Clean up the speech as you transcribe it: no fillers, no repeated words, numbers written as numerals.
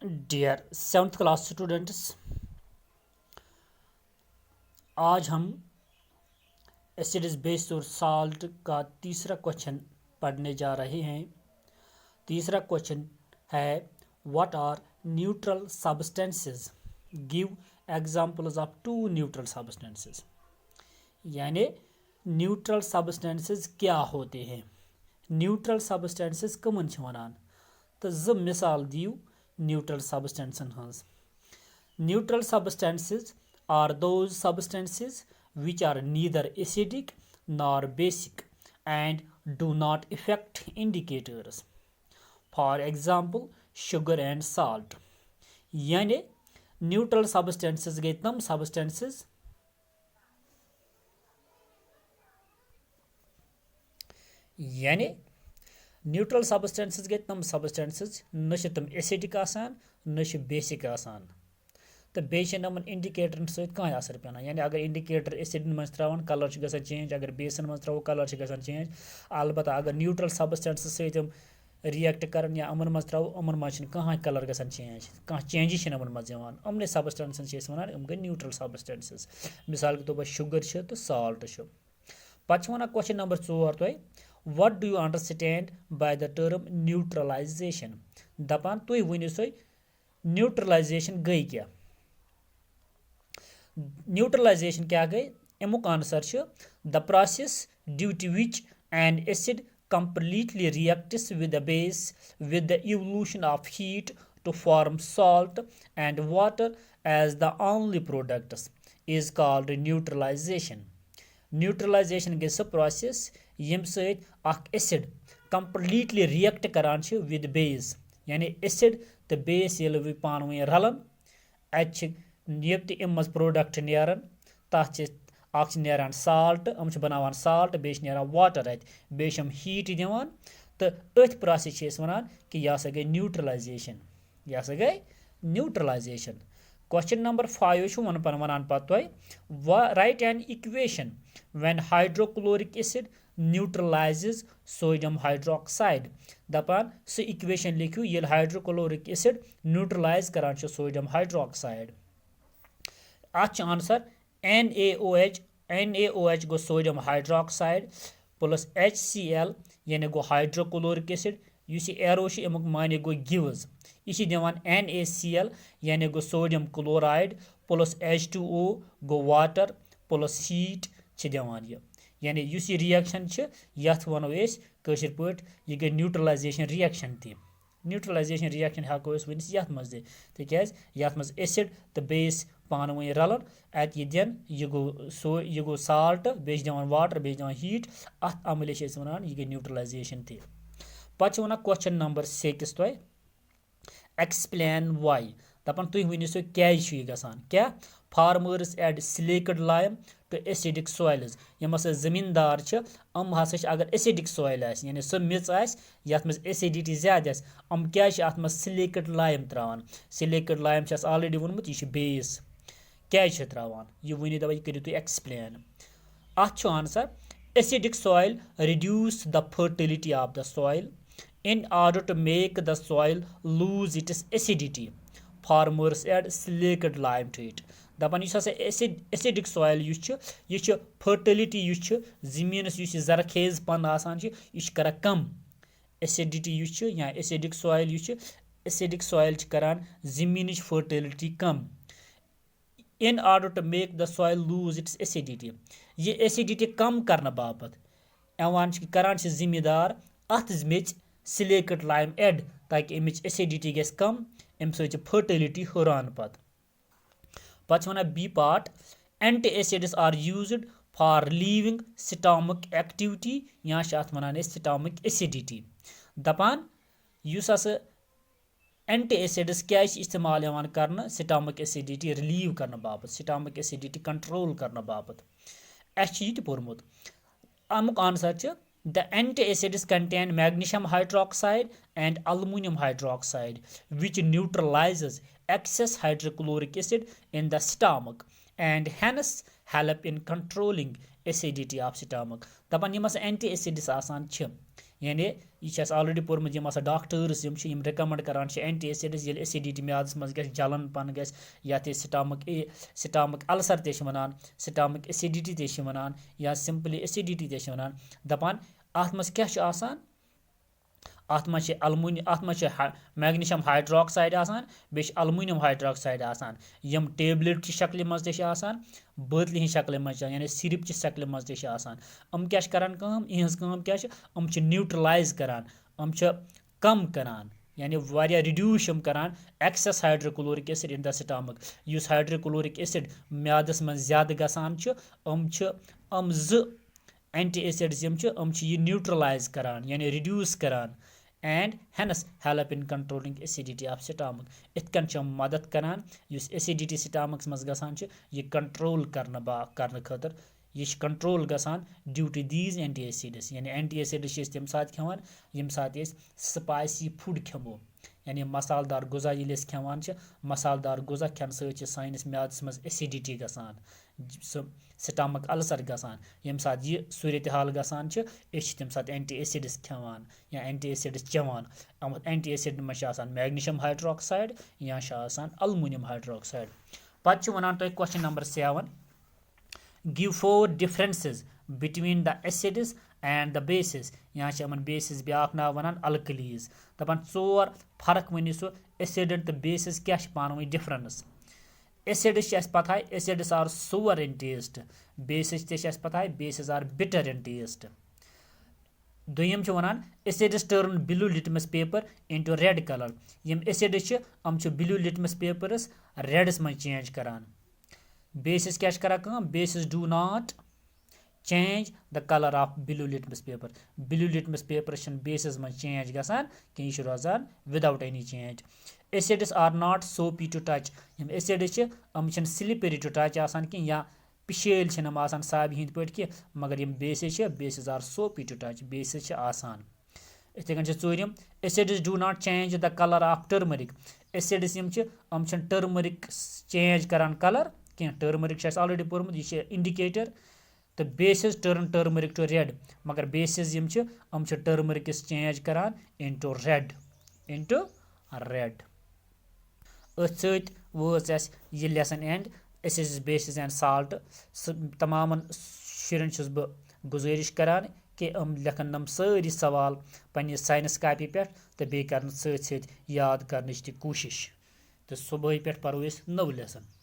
Dear 7th class students, आज हम acids base और साल्ट का तीसरा क्वेश्चन पढ़ने जा रहे हैं। तीसरा क्वेश्चन है what are neutral substances, give examples of two neutral substances. यानी न्यूट्रल सब्सटेंसेस क्या होते हैं, न्यूट्रल सब्सटेंसेस कमन छ वनान, तो ज मिसाल दियो न्यूट्रल सब्सटेंसन हंस। Neutral substances are those substances which are neither acidic nor basic and do not affect indicators. For example, sugar and salt. यानी neutral substances गए तम substances यानी neutral substances गए तम substances न छ तम acidic आसान न छ basic आसान। तो बेस नमन इंडिकेटरन सहित कह असर पेन, यानी अगर इंडिकेटर एसिडन मज त्रावन कलर गसान चेंज, अगर बेसन मज त्रो कलर गसान चेंज। अलबत्ता अगर न्यूट्रल सब्सटेंस सहित रिएक्ट करन या अमन मज त्रो अमन मज कह कलर गसान चेंज, कह चेंज अमन मज अमने सब्सटेंसन वन गई न्यूट्रल सब्सटेंसेस। मिसाल के तौर पर शुगर तो साल्ट। पे वन क्वेश्चन नंबर 4 तुम, what do you understand by the term neutralization. दपान तुम वनो सो न्यूट्रलाइजेशन गई क्या। न्यूट्रलाइजेशन क्या गई, अमुक answer the process due to which an acid completely reacts with the base with the evolution of heat to form salt and water as the only products is called neutralization. Neutralization गई so process यम सहित अख acid completely react करान with base, यानी acid तो base ये पान one रलन अत यब तम मज प्रोडक्ट नेरान तथ अख नेरान साल्ट, हम बनावान साल्ट, बे नेरान वाटर अत बे हीट दिवान, तो अथ प्रोसेस वनान कि यह हसा गई न्यूट्रलाइजेशन, यह हसा गई न्यूट्रलाइजेशन। क्वेश्चन नंबर 5 वन वनान पे write an equation when hydrochloric acid neutralizes sodium hydroxide. दपान सो इक्वेशन लिखियो ये हाइड्रोक्लोरिक एसिड न्यूट्रलाइज करान सोडियम हाइड्रोक्साइड। अच आंसर NaOH, NaOH गो सोडियम हाइड्रोक्साइड प्लस HCl यानी गो हाइड्रोक्लोरिक एसिड, इस एरो अमुक माने गो गिव्स, यह दिवान NaCl यानी गो सोडियम क्लोराइड प्लस H2O गो वाटर प्लस हीट दिवान यह, यानी इस रिएक्शन यथ वनो कशर पट यह गई न्यूट्रलाइजेशन रिएक्शन ती। न्यूट्रलाइजेशन रिएक्शन हेको वन यथ मज तिकाज यथ मज एसिड तो बेस पान वन रलन अत यह दिन यह गो साल्ट बे दिवान वाटर बे दिवान हीट, अत अमल वन यह गई न्यूट्रलाइजेशन ती। पे वन क्वेश्चन नंबर 6 तुम, एक्सप्लेन वाई। दपान तुम वनो सो क्या गसान क्या, farmers add slaked lime to acidic soils. यम हसा जमींदार अम हसा अगर एसिडिक सॉइल यानी सो मिच यथ मज एसिडिटी ज्यादा अम क्या अत मज सिलेक्ड लाइम त्रावान। सिलेक्ड लाइम ऑलरेडी वोनमुत यह बेस क्या त्रावान यह वनी दवा करो तुम एक्सप्लेन। अत answer acidic soil reduce the fertility of the soil in order to make the soil lose its acidity. Farmers add slaked lime to it. दपान एसिडिक सॉइल यह fertility जमीन जरखेज पन आसान यह कर कम। एसिडिटी या एसिडिक सॉइल करान जमीन फर्टिलिटी कम। In order to make the soil lose its acidity, यह एसिडिटी कम करने बापत करान जिम्मेदार अत मेच सिलेक्ड लाइम एड, ताकि अमिच एसिडिटी गस कम, अम सो फर्टिलिटी हुरान पे one B part, antacids are used for relieving stomach activity या अत वन स्टमक एसिडिटी। दपान युस हसा एंटी एसिड्स क्या इस्तेमाल कर स्टमक एसिडिटी रिलीव करने बापत, स्टमक एसिडिटी कंट्रोल करने बापत। यह पोर्मुत अमुक answer the antacids contain magnesium hydroxide and aluminum hydroxide which neutralizes excess hydrochloric acid in the stomach and hence help in controlling acidity of stomach. दपान यम antacids आसान यानी यह ऑलरेडी पोर्मुत यम डॉक्टर्स यम रिकमेंड करान एंटी एसिड्स ये एसिडिटी म्यादस मज गस जलन पन गस या स्टमक अल्सर ते वनान स्टमक एसिडिटी ते वनान या सिंपली एसिडिटी ते वनान दपान अत मज क्या आसान अत मज मैग्नीशियम हाइड्रोक्साइड आसान बे अलुमिनियम हाइड्रोक्साइड आसान यम टेबलेट की शक्ल मज ते आसान बोतल हिंद शक्ल मज यानी सिरप की शक्ल मज ते आसान क्या करान इहज क्या न्यूट्रलाइज करान कम करान यानी वारिया रिड्यूस करान excess hydrochloric acid in the stomach युस हाइड्रोक्लोरिक एसिड म्यादस मज ज्यादा गसान एंटी एसिड्स यम न्यूट्रलाइज करान यानी रिड्यूस करान and hence help in controlling acidity of stomach इतकन मदद करान युस एसिडिटी स्टमक्स मज गसान यह कंट्रोल करने खतर यह कंट्रोल गसान due to these antacids यानी एंटी एसिड्स तम साथ खेवान यम साथ स्पाइसी फूड खेमो यानी मसालदार गुजा ये खेवान मसालदार गुजा खेन सानिस म्यादस मज एसिडिटी गसान स्टमक अल्सर गसान यम साथ यह सूरत हाल गसान तम साथ एंटी एसिड्स खेवान या एंटी एसिड्स चवान एंटी एसिड मज मैग्नीशियम हाइड्रोक्साइड या अलुमिनियम हाइड्रोक्साइड पे वन तुम question number 7 give 4 differences between the acids and the basis या बेसिस ब्या नाव वनान अल्कलीज दपान 4 फर्क वनी सो एसिड तो बेसिस क्या पानी डिफरेंस एसिड्स पता है acids are sour in taste bases ते पता है bases are bitter in taste दोयम वनान acids turn blue litmus paper into red colour यम एसिड्स ब्लू लिटमस पेपर्स रेडस में चेंज करान बेसिस क्या करान bases do not change the colour of blue litmus paper bases में चेंज गसान कि यह रोजान without any change acids are not soapy to touch यम एसिड्स स्लिपरी टू टच आसान कि या पिशेल साब हिंद पे कि मगर यम bases are soapy to touch bases आसान इथे कन चूरम acids do not change the colour of turmeric acids turmeric change करान कलर क्या टर्मरिक ऑलरेडी पोर्मुत यह इंडिकेटर तो बेसिस टर्मरिक टू रेड मगर बेसिस टर्मरिक चेंज करान इनटू रेड अथ वोज यह lesson and acids bases and salt तमाम शुरन बह गुजारिश करान कि लेखन नम सारी सवाल पन्ने साइंस कापी पे तो बे कर याद कर कोशिश तो सुबह पे परो नव लेसन।